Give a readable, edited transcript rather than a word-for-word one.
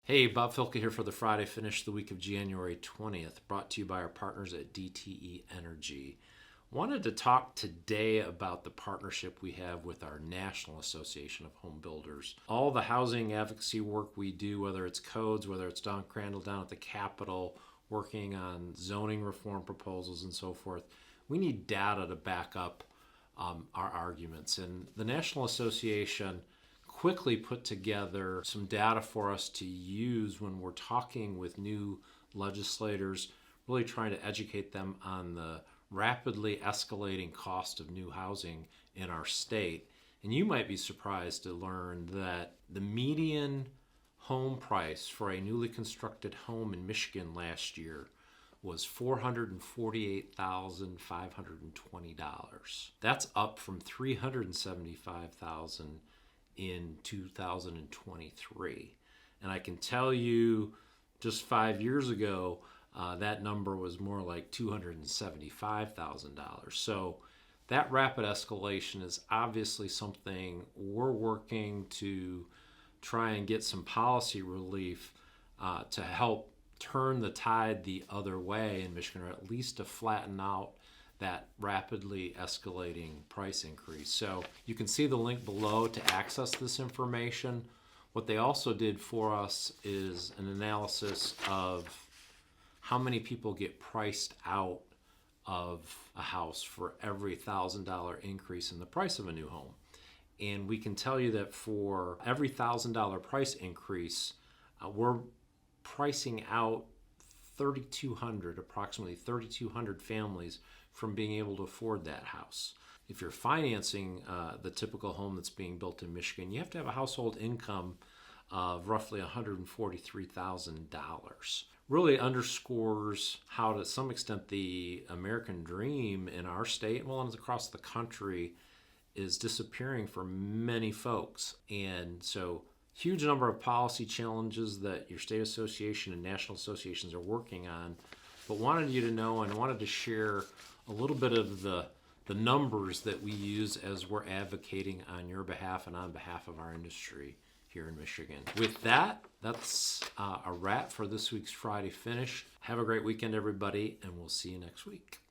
Hey, Bob Filka here for the Friday Finish the week of January 20th, brought to you by our partners at DTE Energy. Wanted to talk today about the partnership we have with our National Association of Home Builders. All the housing advocacy work we do, whether it's codes, whether it's Don Crandall down at the Capitol, working on zoning reform proposals and so forth, we need data to back up our arguments. And the National Association quickly put together some data for us to use when we're talking with new legislators, really trying to educate them on the rapidly escalating cost of new housing in our state. And you might be surprised to learn that the median home price for a newly constructed home in Michigan last year was $448,520. That's up from $375,000 in 2023. And I can tell you just 5 years ago, that number was more like $275,000. So that rapid escalation is obviously something we're working to try and get some policy relief to help turn the tide the other way in Michigan, or at least to flatten out that rapidly escalating price increase. So you can see the link below to access this information. What they also did for us is an analysis of how many people get priced out of a house for every $1,000 increase in the price of a new home. And we can tell you that for every $1,000 price increase, we're pricing out approximately 3,200 families from being able to afford that house. If you're financing the typical home that's being built in Michigan, you have to have a household income of roughly $143,000. Really underscores how, to some extent, the American dream in our state, well, and across the country, is disappearing for many folks. And so huge number of policy challenges that your state association and national associations are working on, but wanted you to know and wanted to share a little bit of the numbers that we use as we're advocating on your behalf and on behalf of our industry here in Michigan. With that, that's a wrap for this week's Friday Finish. Have a great weekend, everybody, and we'll see you next week.